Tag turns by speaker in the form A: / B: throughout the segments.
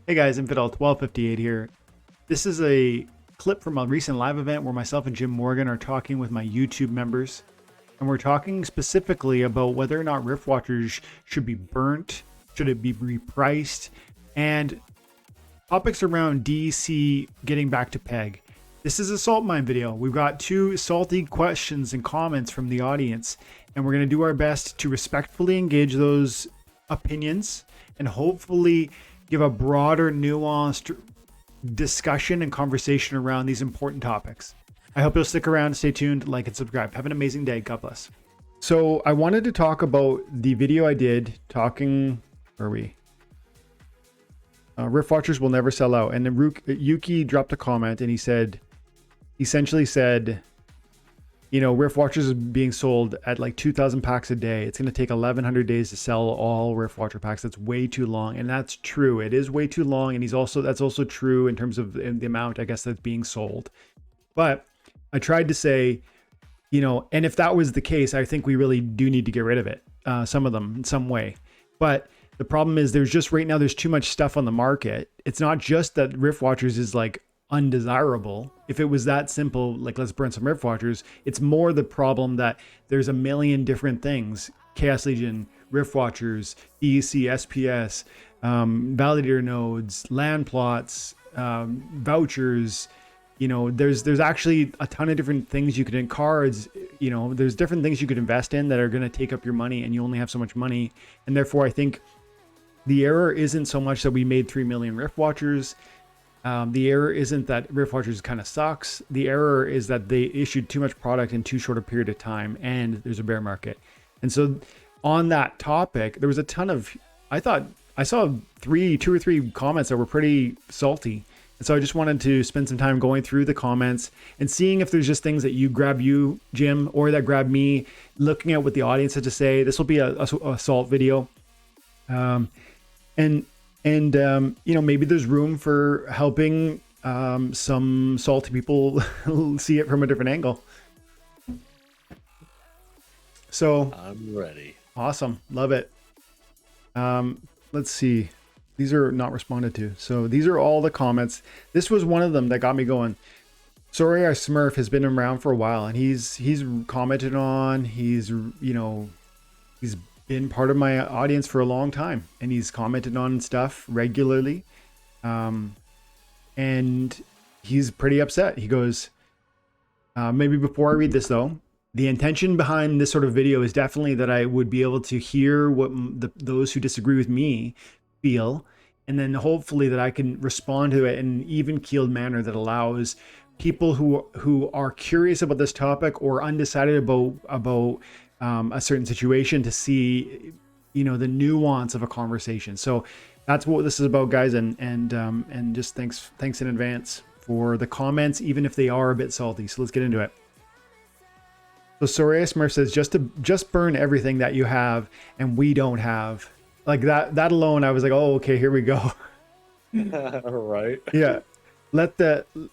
A: Hey guys, Infidel1258 here. This is a clip from a recent live event where myself and Jim Morgan are talking with my YouTube members. And we're talking specifically about whether or not Riftwatchers should be burnt, should it be repriced, and topics around DEC getting back to peg. This is a salt mine video. We've got two salty questions and comments from the audience, and we're going to do our best to respectfully engage those opinions and hopefully give a broader, nuanced discussion and conversation around these important topics. I hope you'll stick around, stay tuned, like and subscribe. Have an amazing day. God bless. So I wanted to talk about the video I did talking, where are we? Riftwatchers will never sell out. And then Yuki dropped a comment and he essentially said, you know, Riftwatchers is being sold at like 2,000 packs a day. It's going to take 1,100 days to sell all Riftwatcher packs. That's way too long. And that's true. It is way too long. And that's also true in terms of the amount, I guess, that's being sold. But I tried to say, you know, and if that was the case, I think we really do need to get rid of it. Some of them in some way. But the problem is right now, there's too much stuff on the market. It's not just that Riftwatchers is like undesirable. If it was that simple, like let's burn some Riftwatchers, it's more the problem that there's a million different things: Chaos Legion, Riftwatchers, DEC, SPS, validator nodes, land plots, vouchers. You know, there's actually a ton of different things you could in cards. You know, there's different things you could invest in that are going to take up your money, and you only have so much money. And therefore, I think the error isn't so much that we made 3 million Riftwatchers. The error isn't that Riftwatchers kind of sucks. The error is that they issued too much product in too short a period of time, and there's a bear market. And so on that topic, there was a ton of, I saw two or three comments that were pretty salty. And so I just wanted to spend some time going through the comments and seeing if there's just things that grab you, Jim, or that grab me, looking at what the audience had to say. This will be a salt video. You know, maybe there's room for helping some salty people see it from a different angle. So
B: I'm ready.
A: Awesome. Love it. Let's see. These are not responded to. So these are all the comments. This was one of them that got me going. Sorry, our Smurf has been around for a while, and he's commented on, he's been part of my audience for a long time, and he's commented on stuff regularly. And he's pretty upset. He goes, maybe before I read this though, the intention behind this sort of video is definitely that I would be able to hear what those who disagree with me feel, and then hopefully that I can respond to it in an even-keeled manner that allows people who are curious about this topic or undecided about a certain situation to see, you know, the nuance of a conversation. So that's what this is about, guys, and just thanks in advance for the comments, even if they are a bit salty. So let's get into it. So Soraya Smurf says, just burn everything that you have and we don't have. Like that alone, I was like, oh, okay, here we go.
B: Right.
A: Yeah.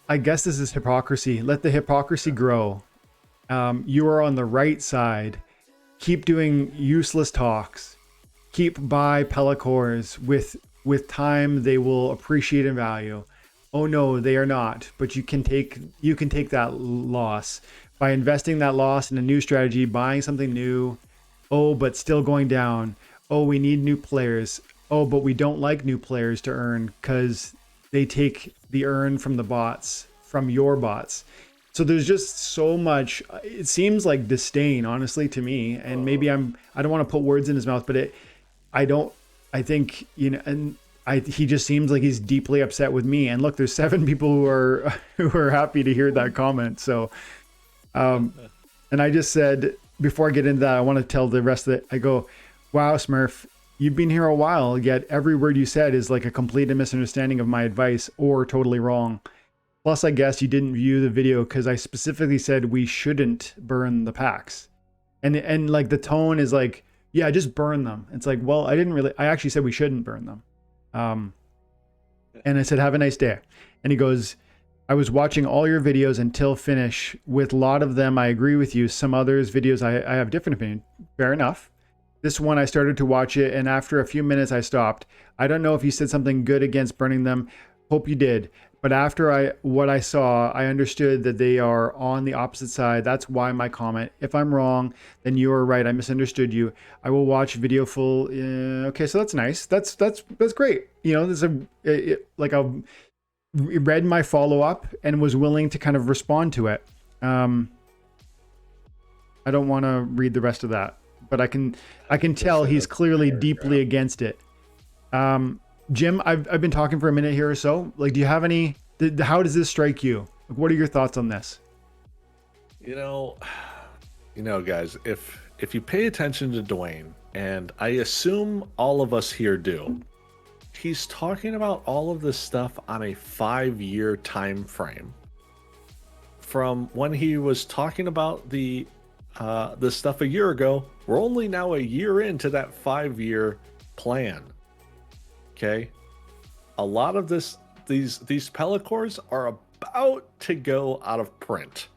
A: I guess this is hypocrisy. Let the hypocrisy grow. You are on the right side. Keep doing useless talks. Keep buy Pellicores. With time, they will appreciate in value. Oh no, they are not. But you can take that loss by investing that loss in a new strategy, buying something new. Oh, but still going down. Oh, we need new players. Oh, but we don't like new players to earn because they take the earn from the bots, from your bots. So there's just so much, it seems like disdain, honestly, to me. And maybe I don't want to put words in his mouth, but I think, you know, he just seems like he's deeply upset with me. And look, there's 7 people who are happy to hear that comment. So, and I just said, before I get into that, I want to tell the rest of it. I go, wow, Smurf, you've been here a while, yet every word you said is like a complete misunderstanding of my advice or totally wrong. Plus, I guess you didn't view the video because I specifically said we shouldn't burn the packs. And like the tone is like, yeah, just burn them. It's like, well, I actually said we shouldn't burn them. And I said, have a nice day. And he goes, I was watching all your videos until finish. With a lot of them, I agree with you. Some others videos, I have different opinion. Fair enough. This one, I started to watch it, and after a few minutes, I stopped. I don't know if you said something good against burning them. Hope you did. But after what I saw, I understood that they are on the opposite side. That's why my comment. If I'm wrong, then you are right. I misunderstood you. I will watch video full. Okay, so that's nice. That's great. You know, there's like a read my follow up and was willing to kind of respond to it. I don't want to read the rest of that, but I can tell he's clearly deeply against it. Jim, I've been talking for a minute here or so. Like, do you have any? How does this strike you? Like, what are your thoughts on this?
B: You know, guys, if you pay attention to Dwayne, and I assume all of us here do, he's talking about all of this stuff on a 5-year time frame. From when he was talking about the stuff a year ago, we're only now a year into that 5-year plan. Okay, a lot of these Pellicores are about to go out of print.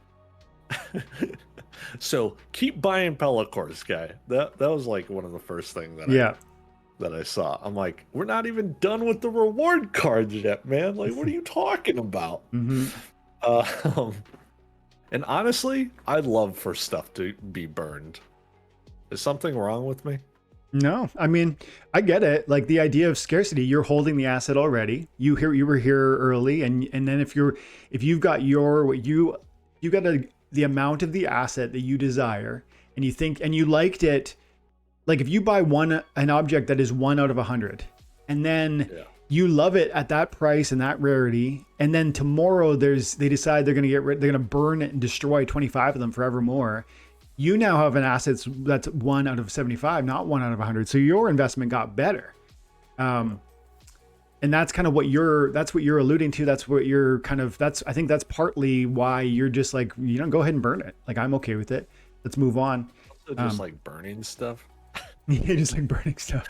B: So keep buying Pellicores, guy. That was like one of the first things that I saw. I'm like, we're not even done with the reward cards yet, man. Like, what are you talking about?
A: Mm-hmm.
B: And honestly, I'd love for stuff to be burned. Is something wrong with me?
A: No, I mean, I get it. Like, the idea of scarcity, you're holding the asset already. You were here early, and then if you've got the amount of the asset that you desire, and you think, and you liked it, like if you buy an object that is 1 out of 100, and then you love it at that price and that rarity, and then tomorrow they decide they're gonna burn it and destroy 25 of them forevermore. You now have an asset that's 1 out of 75, not 1 out of 100. So your investment got better. And that's kind of what you're alluding to. That's what you're kind of, I think that's partly why you're just like, go ahead and burn it. Like, I'm okay with it. Let's move on.
B: Also just like burning stuff.
A: Yeah, just like burning stuff.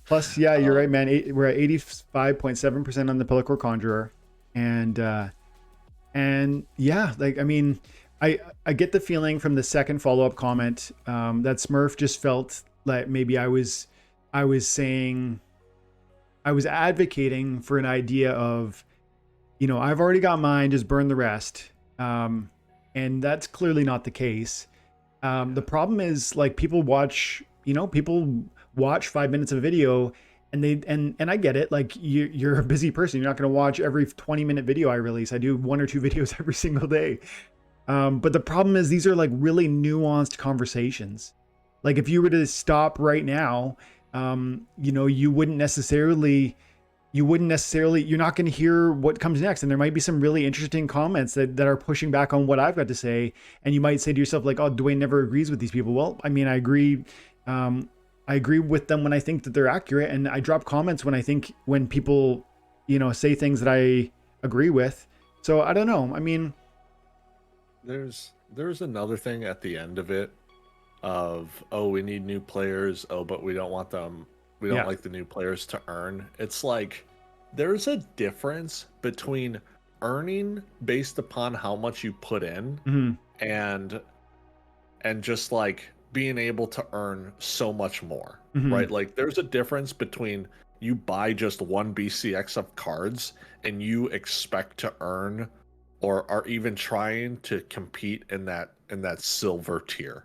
A: Plus, yeah, you're right, man. We're at 85.7% on the Pellicore Conjurer. And yeah, like, I mean, I get the feeling from the second follow-up comment that Smurf just felt like maybe I was advocating for an idea of, I've already got mine, just burn the rest. And that's clearly not the case. The problem is, like, people watch 5 minutes of a video and I get it. Like, you're a busy person. You're not going to watch every 20-minute video I release. I do 1 or 2 videos every single day. But the problem is, these are like really nuanced conversations. Like, if you were to stop right now, you're not going to hear what comes next. And there might be some really interesting comments that are pushing back on what I've got to say. And you might say to yourself, like, oh, Dwayne never agrees with these people. Well, I mean, I agree. I agree with them when I think that they're accurate. And I drop comments when people, say things that I agree with. So I don't know. I mean,
B: there's another thing at the end of it of, oh, we need new players. Oh, but we don't want them. We don't like the new players to earn. It's like, there's a difference between earning based upon how much you put in and just like being able to earn so much more, right? Like, there's a difference between you buy just 1 BCX of cards and you expect to earn or are even trying to compete in that silver tier.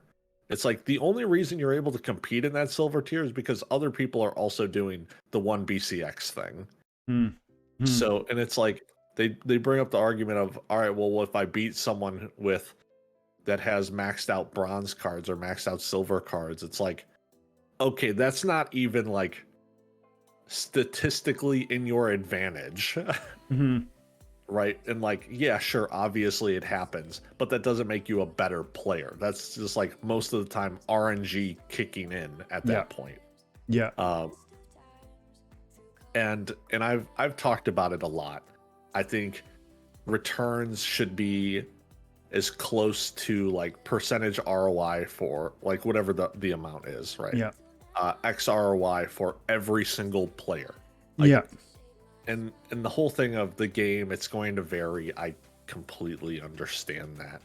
B: It's like, the only reason you're able to compete in that silver tier is because other people are also doing the 1 BCX thing. So, and it's like, they bring up the argument of, all right, well, if I beat someone that has maxed out bronze cards or maxed out silver cards, it's like, okay, that's not even like statistically in your advantage. Right? And like, yeah, sure, obviously it happens, but that doesn't make you a better player. That's just like, most of the time, RNG kicking in at that point.
A: Yeah.
B: And I've talked about it a lot. I think returns should be as close to like percentage ROI for like whatever the amount is, right?
A: Yeah.
B: X ROI for every single player. Like, and the whole thing of the game, it's going to vary. I completely understand that.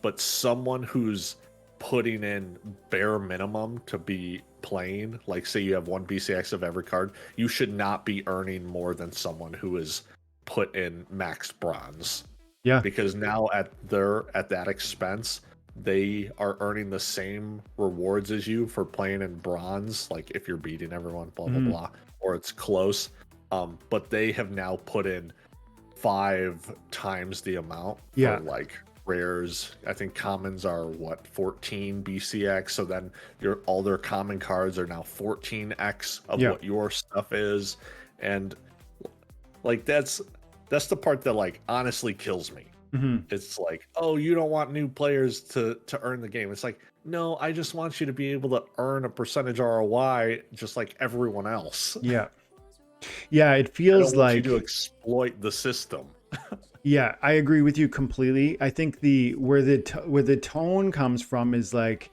B: But someone who's putting in bare minimum to be playing. Like, say you have one BCX of every card, you should not be earning more than someone who is put in max bronze.
A: Yeah.
B: Because now at that expense, they are earning the same rewards as you for playing in bronze. Like if you're beating everyone, blah blah blah, or it's close. But they have now put in 5 times the amount for like rares. I think commons are 14 BCX, so then all their common cards are now 14x of what your stuff is. And like that's the part that like honestly kills me. It's like, oh, you don't want new players to earn the game. It's like, no, I just want you to be able to earn a percentage ROI just like everyone else.
A: Yeah it feels
B: I don't want
A: like
B: you to exploit the system.
A: Yeah, I agree with you completely. I think where the tone comes from is like,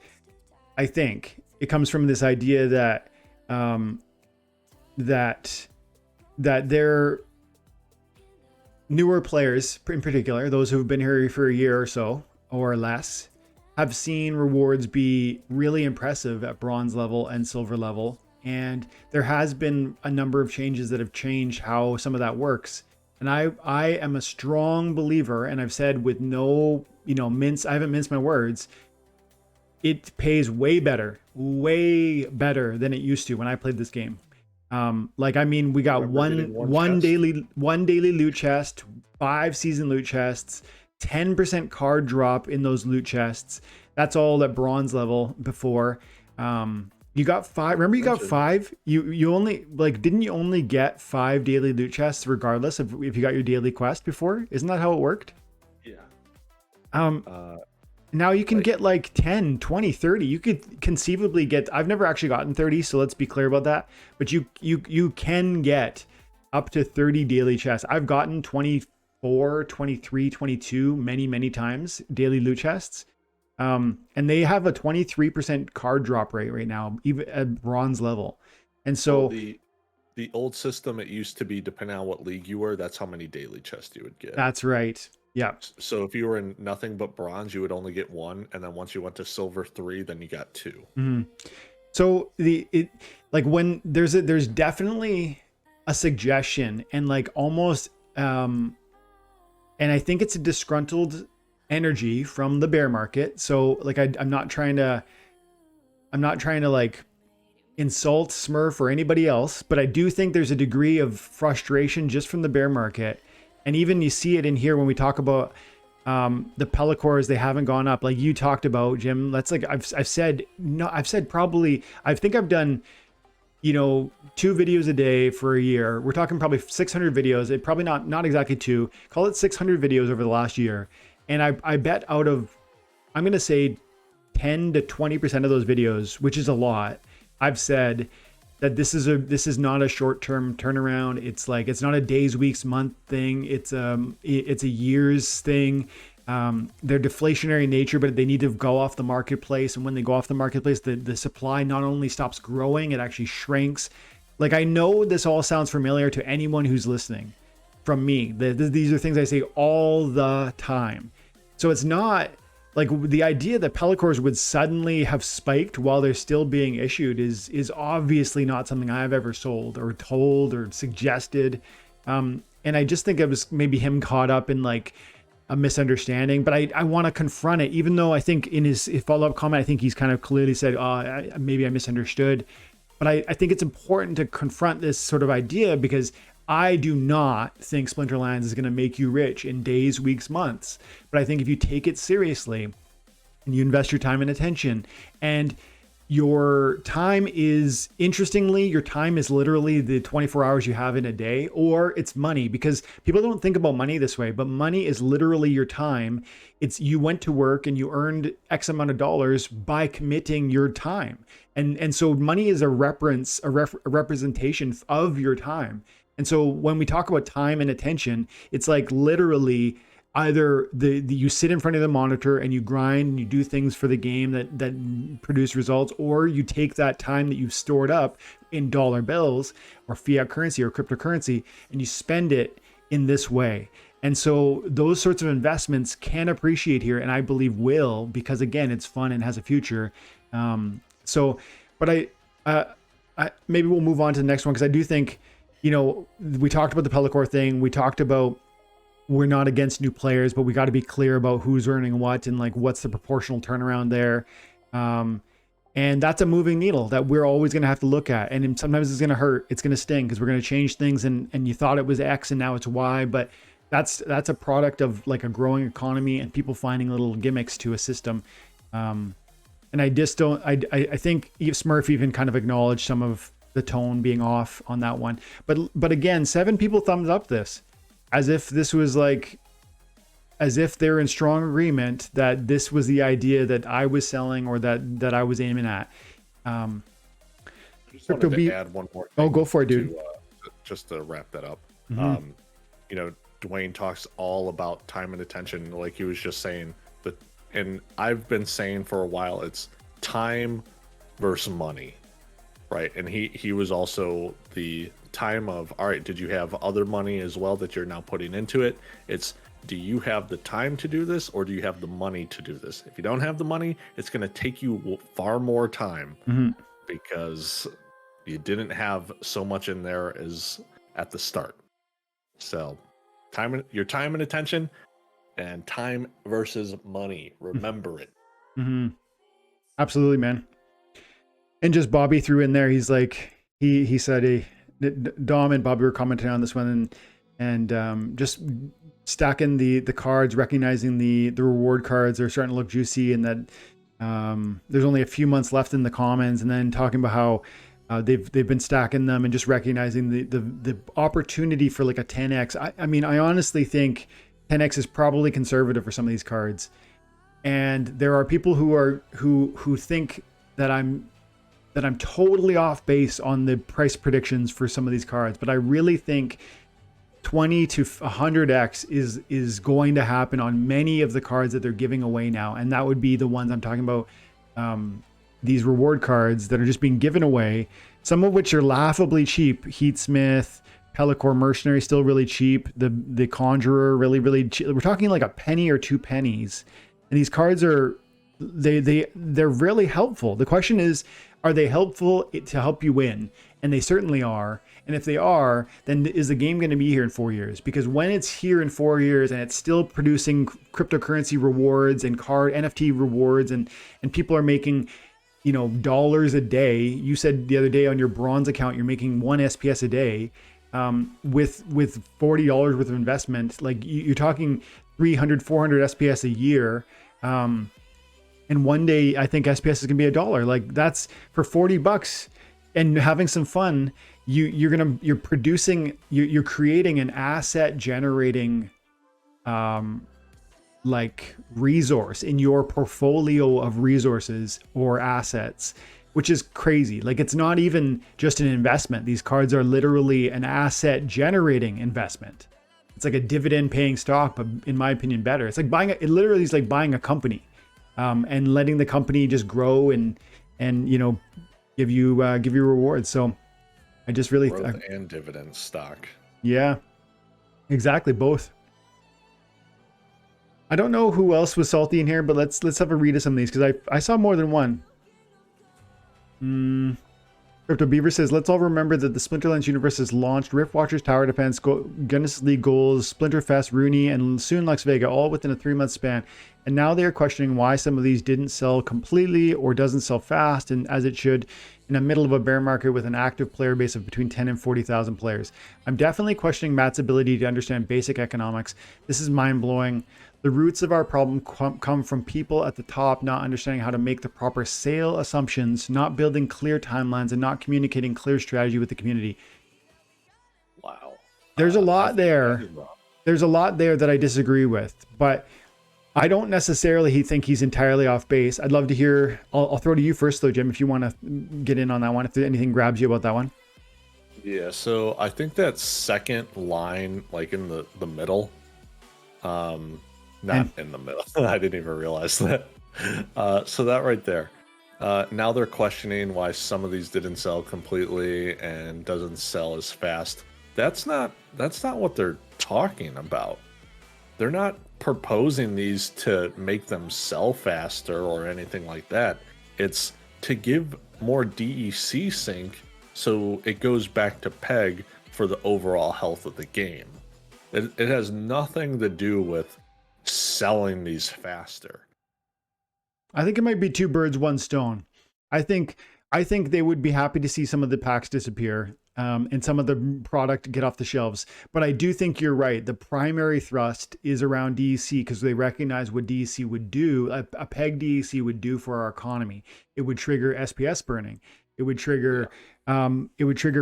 A: I think it comes from this idea that that they're newer players in particular, those who've been here for a year or so or less, have seen rewards be really impressive at bronze level and silver level. And there has been a number of changes that have changed how some of that works. And I am a strong believer, and I've said with no, I haven't minced my words. It pays way better than it used to when I played this game. We got one daily loot chest, 5 season loot chests, 10% card drop in those loot chests. That's all at bronze level before. You got 5. Remember, you got 5. You only didn't you only get 5 daily loot chests regardless of if you got your daily quest before? Isn't that how it worked?
B: Yeah.
A: Now you can get like 10, 20, 30. You could conceivably get, I've never actually gotten 30, so let's be clear about that. But you can get up to 30 daily chests. I've gotten 24, 23, 22 many times daily loot chests. And they have a 23% card drop rate right now, even at bronze level. And so
B: the old system, it used to be, depending on what league you were, that's how many daily chests you would get.
A: That's right. Yeah.
B: So if you were in nothing but bronze, you would only get 1, and then once you went to silver 3, then you got 2.
A: Mm-hmm. So when there's definitely a suggestion and like almost and I think it's a disgruntled energy from the bear market. So like I'm not trying to like insult Smurf or anybody else, but I do think there's a degree of frustration just from the bear market. And even you see it in here when we talk about the Pellicors, they haven't gone up like you talked about, Jim. That's like I've said probably, I think I've done 2 videos a day for a year. We're talking probably 600 videos. It probably not exactly 2. Call it 600 videos over the last year. And I bet out of, I'm going to say 10 to 20% of those videos, which is a lot, I've said that this is not a short-term turnaround. It's like, it's not a days, weeks, month thing. It's a years thing. They're deflationary in nature, but they need to go off the marketplace. And when they go off the marketplace, the supply not only stops growing, it actually shrinks. Like, I know this all sounds familiar to anyone who's listening from me. These are things I say all the time. So it's not like the idea that Pellicors would suddenly have spiked while they're still being issued is obviously not something I've ever sold or told or suggested. And I just think it was maybe him caught up in like a misunderstanding, but I want to confront it, even though I think in his follow-up comment, I think he's kind of clearly said, maybe I misunderstood. But I think it's important to confront this sort of idea, because I do not think Splinterlands is going to make you rich in days, weeks, months. But I think if you take it seriously and you invest your time and attention, and your time is, interestingly, your time is literally the 24 hours you have in a day, or it's money, because people don't think about money this way, but money is literally your time. It's, you went to work and you earned X amount of dollars by committing your time. And so money is a representation of your time. And so when we talk about time and attention, it's like literally either you sit in front of the monitor and you grind and you do things for the game that produce results, or you take that time that you've stored up in dollar bills or fiat currency or cryptocurrency and you spend it in this way. And so those sorts of investments can appreciate here, and I believe will, because again, it's fun and has a future. But I maybe we'll move on to the next one, because I do think, we talked about the Pellicore thing. We talked about we're not against new players, but we got to be clear about who's earning what and like what's the proportional turnaround there. And that's a moving needle that we're always going to have to look at. And sometimes it's going to hurt. It's going to sting because we're going to change things. And you thought it was X and now it's Y, but that's a product of like a growing economy and people finding little gimmicks to a system. And I just don't, I think Smurf even kind of acknowledged some of the tone being off on that one. But again, 7 people thumbs up this as if this was like, as if they're in strong agreement that this was the idea that I was selling or that I was aiming at.
B: I just wanted to add one more thing.
A: Oh, go for it, dude.
B: Just to wrap that up.
A: Mm-hmm.
B: Dwayne talks all about time and attention, like he was just saying. And I've been saying for a while, it's time versus money, right? And he was also the time of, all right, did you have other money as well that you're now putting into it? It's, do you have the time to do this, or do you have the money to do this? If you don't have the money, it's going to take you far more time because you didn't have so much in there as at the start. So your time and attention, and time versus money. Remember it.
A: Mm-hmm. Absolutely, man. And just Bobby threw in there, he's like, he said, Dom and Bobby were commenting on this one, and just stacking the cards, recognizing the reward cards are starting to look juicy, and that there's only a few months left in the commons, and then talking about how they've been stacking them and just recognizing the opportunity for like a 10x. I mean, I honestly think 10x is probably conservative for some of these cards, and there are people who think that I'm totally off base on the price predictions for some of these cards, but I really think 20 to 100x is going to happen on many of the cards that they're giving away now, and that would be the ones I'm talking about. These reward cards that are just being given away, some of which are laughably cheap. Heatsmith, Pellicore Mercenary still really cheap. The Conjurer really cheap. We're talking like a penny or 2 pennies, and these cards are they're really helpful. The question is, are they helpful to help you win? And they certainly are. And if they are, then is the game going to be here in 4 years? Because when it's here in 4 years and it's still producing cryptocurrency rewards and card NFT rewards, and people are making, dollars a day. You said the other day on your bronze account, you're making 1 SPS a day, with $40 worth of investment. Like you're talking 300, 400 SPS a year. And one day I think SPS is gonna be $1. Like that's for $40 and having some fun. You're creating an asset generating, like resource in your portfolio of resources or assets, which is crazy. Like it's not even just an investment. These cards are literally an asset generating investment. It's like a dividend paying stock, but in my opinion, better. It's like it literally is like buying a company, and letting the company just grow and give you rewards. So I just really
B: growth and dividend stock.
A: Yeah, exactly, both. I don't know who else was salty in here, but let's have a read of some of these, because I saw more than one. Crypto Beaver says, let's all remember that the Splinterlands universe has launched Riftwatchers, Tower Defense, Genesis League Goals, Splinterfest, Rooney, and soon Lux Vega, all within a 3-month span. And now they are questioning why some of these didn't sell completely or doesn't sell fast and as it should in the middle of a bear market with an active player base of between 10 and 40,000 players. I'm definitely questioning Matt's ability to understand basic economics. This is mind-blowing. The roots of our problem come from people at the top not understanding how to make the proper sale assumptions, not building clear timelines, and not communicating clear strategy with the community.
B: Wow.
A: There's a lot there. There's a lot there that I disagree with, but I don't necessarily think he's entirely off base. I'd love to hear. I'll throw to you first, though, Jim, if you want to get in on that one, if anything grabs you about that one.
B: Yeah, so I think that second line, like in the middle, not in the middle. I didn't even realize that. So that right there. Now they're questioning why some of these didn't sell completely and doesn't sell as fast. That's not what they're talking about. they're not proposing these to make them sell faster or anything like that. It's to give more DEC sync so it goes back to peg for the overall health of the game. It has nothing to do with selling these faster.
A: I think it might be two birds, one stone. I think they would be happy to see some of the packs disappear, and some of the product get off the shelves. But I do think you're right. The primary thrust is around DEC because they recognize what DEC would do, a peg DEC would do for our economy. It would trigger SPS burning. It would trigger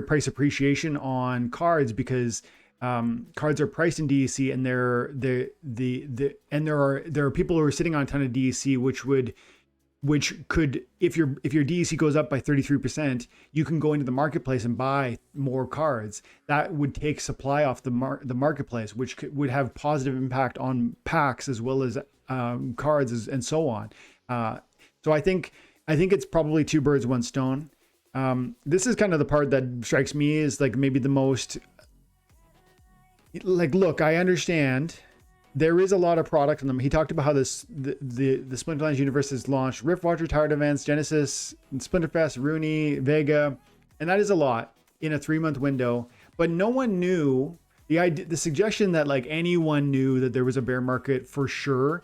A: price appreciation on cards because cards are priced in DEC, and there are people who are sitting on a ton of DEC, which could, if your DEC goes up by 33%, you can go into the marketplace and buy more cards. That would take supply off the marketplace, which would have positive impact on packs as well as cards and so on. So I think it's probably two birds, one stone. This is kind of the part that strikes me as like maybe the most, like, look, I understand there is a lot of product in them. He talked about how the Splinterlands universe has launched Riftwatchers, Tower Defense, Genesis, Splinterfest, Rooney, Vega, and that is a lot in a 3-month window. But no one knew the suggestion that like anyone knew that there was a bear market for sure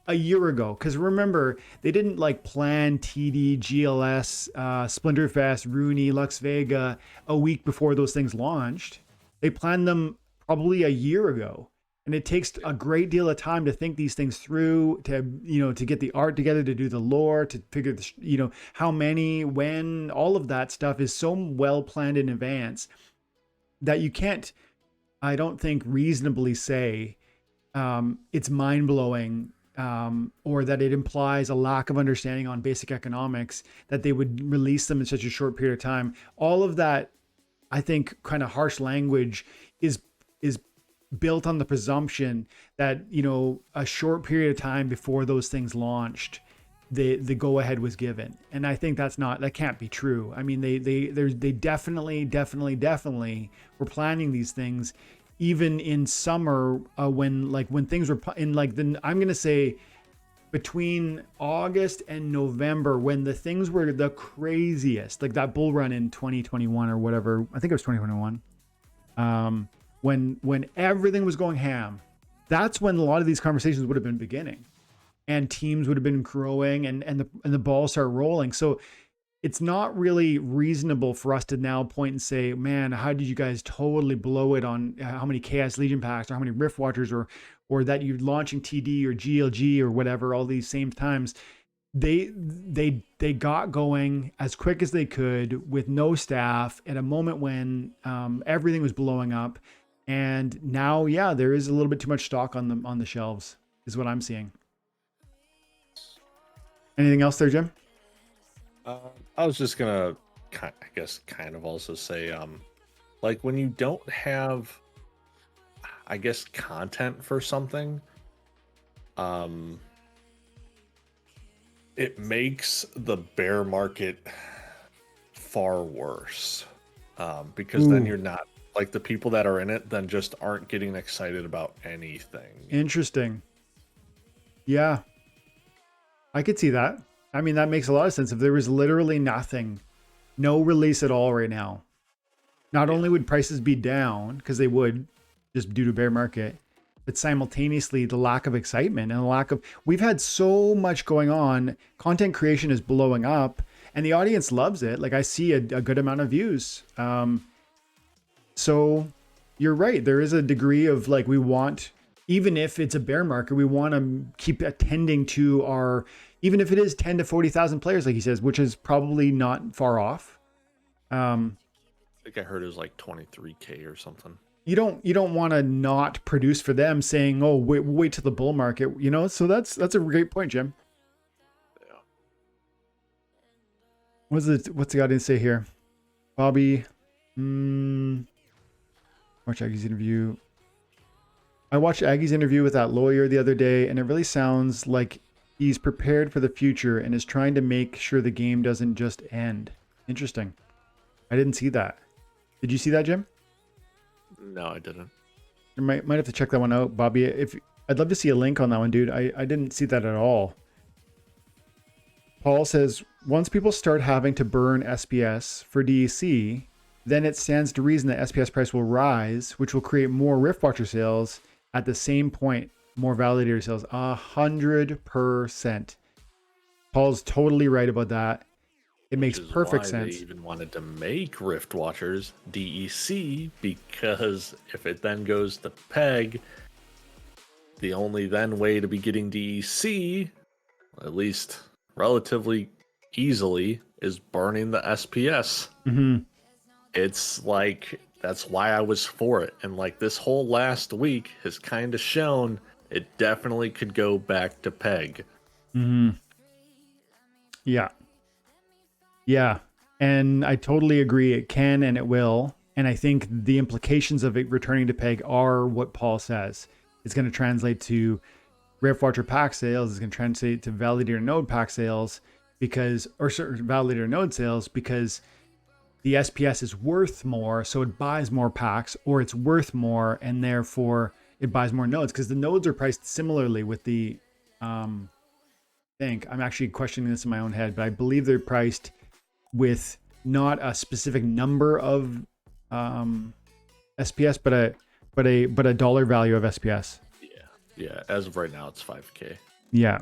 A: a year ago. Because remember, they didn't like plan TD, GLS, Splinterfest, Rooney, Lux Vega a week before those things launched. They planned them probably a year ago. And it takes a great deal of time to think these things through, to get the art together, to do the lore, to figure how many, when, all of that stuff is so well planned in advance that you can't, I don't think, reasonably say it's mind-blowing or that it implies a lack of understanding on basic economics that they would release them in such a short period of time. All of that, I think, kind of harsh language is built on the presumption that a short period of time before those things launched, the go ahead was given, and I think that can't be true. I mean, they definitely were planning these things even in summer when things were I'm gonna say between August and November, when the things were the craziest, like that bull run in 2021 or whatever. I think it was 2021. When everything was going ham, that's when a lot of these conversations would have been beginning, and teams would have been growing, and the ball start rolling. So it's not really reasonable for us to now point and say, man, how did you guys totally blow it on how many Chaos Legion packs or how many Riftwatchers or that you're launching TD or GLG or whatever all these same times. They got going as quick as they could with no staff at a moment when everything was blowing up. And now, yeah, there is a little bit too much stock on the shelves, is what I'm seeing. Anything else there, Jim?
B: I was just gonna, I guess, kind of also say, like when you don't have, I guess, content for something, it makes the bear market far worse, because then you're not. Like the people that are in it then just aren't getting excited about anything.
A: Interesting. Yeah. I could see that. I mean, that makes a lot of sense. If there was literally nothing, no release at all right now, not only would prices be down, because they would, just due to bear market, but simultaneously the lack of excitement and the lack of, we've had so much going on. Content creation is blowing up and the audience loves it. Like I see a good amount of views. So you're right. There is a degree of like, we want, even if it's a bear market, we want to keep attending to our, even if it is 10 to 40,000 players, like he says, which is probably not far off.
B: I think I heard it was like 23K or something.
A: You don't want to not produce for them saying, oh, wait till the bull market, so that's a great point, Jim.
B: Yeah.
A: What's the audience say here? Bobby, watch Aggie's interview. I watched Aggie's interview with that lawyer the other day, and it really sounds like he's prepared for the future and is trying to make sure the game doesn't just end. Interesting. I didn't see that. Did you see that, Jim?
B: No, I didn't.
A: You might have to check that one out, Bobby. If I'd love to see a link on that one, dude. I didn't see that at all. Paul says, once people start having to burn SPS for DEC, then it stands to reason that SPS price will rise, which will create more Riftwatcher sales at the same point, more validator sales. 100%. Paul's totally right about that. It makes perfect sense.
B: They even wanted to make Riftwatchers DEC, because if it then goes to PEG, the only then way to be getting DEC, at least relatively easily, is burning the SPS.
A: Mm-hmm.
B: It's like, that's why I was for it. And like this whole last week has kind of shown it definitely could go back to PEG.
A: Mm-hmm. Yeah. Yeah. And I totally agree. It can and it will. And I think the implications of it returning to PEG are what Paul says. It's going to translate to Riftwatcher pack sales. It's going to translate to validator node pack sales because, or certain validator node sales, because the SPS is worth more. So it buys more packs, or it's worth more and therefore it buys more nodes, because the nodes are priced similarly with the, I'm actually questioning this in my own head, but I believe they're priced with not a specific number of SPS, but a dollar value of SPS.
B: Yeah. As of right now, it's 5K.
A: Yeah.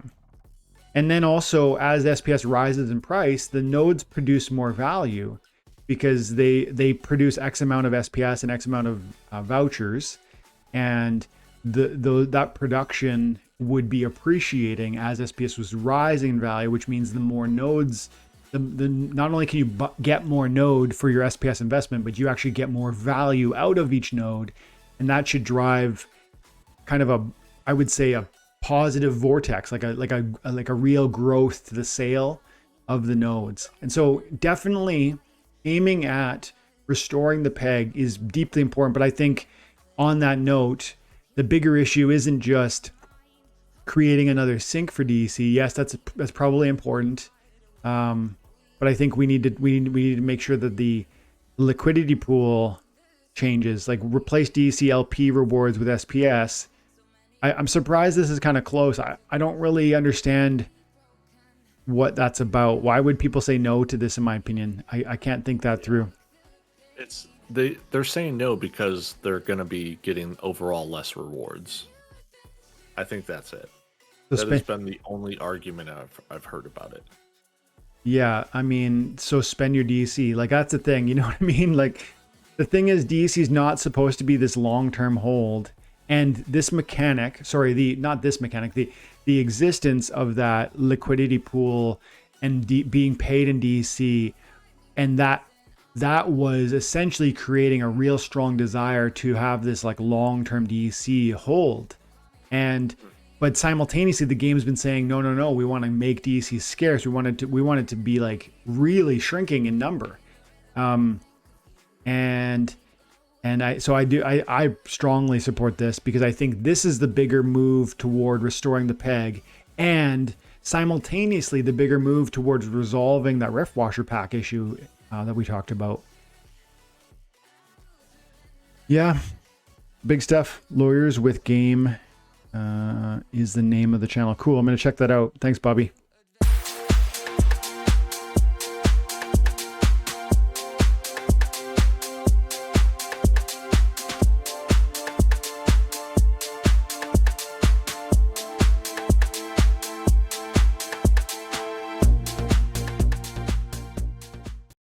A: And then also, as SPS rises in price, the nodes produce more value because they produce X amount of SPS and X amount of vouchers, and that production would be appreciating as SPS was rising in value, which means the more nodes, not only can you get more node for your SPS investment, but you actually get more value out of each node, and that should drive kind of I would say a positive vortex, like a real growth to the sale of the nodes. And so definitely aiming at restoring the PEG is deeply important. But I think on that note, the bigger issue isn't just creating another sink for DEC. Yes, that's probably important. But I think we need to make sure that the liquidity pool changes, like replace DEC LP rewards with SPS. I'm surprised this is kind of close. I don't really understand what that's about. Why would people say no to this, in my opinion? I can't think that through.
B: They're saying no because they're going to be getting overall less rewards. I think that's it. That has been the only argument I've heard about it.
A: Yeah, I mean, so spend your DEC. Like, that's the thing, you know what I mean? Like, the thing is, DEC is not supposed to be this long-term hold. And this mechanic, the existence of that liquidity pool and being paid in DEC, and that was essentially creating a real strong desire to have this like long-term DEC hold. But simultaneously, the game's been saying, no, we want to make DEC scarce. We want it to be like really shrinking in number. I strongly support this because I think this is the bigger move toward restoring the PEG, and simultaneously the bigger move towards resolving that Riftwatcher pack issue that we talked about. Yeah, big stuff. Lawyers with Game is the name of the channel. Cool. I'm going to check that out. Thanks, Bobby.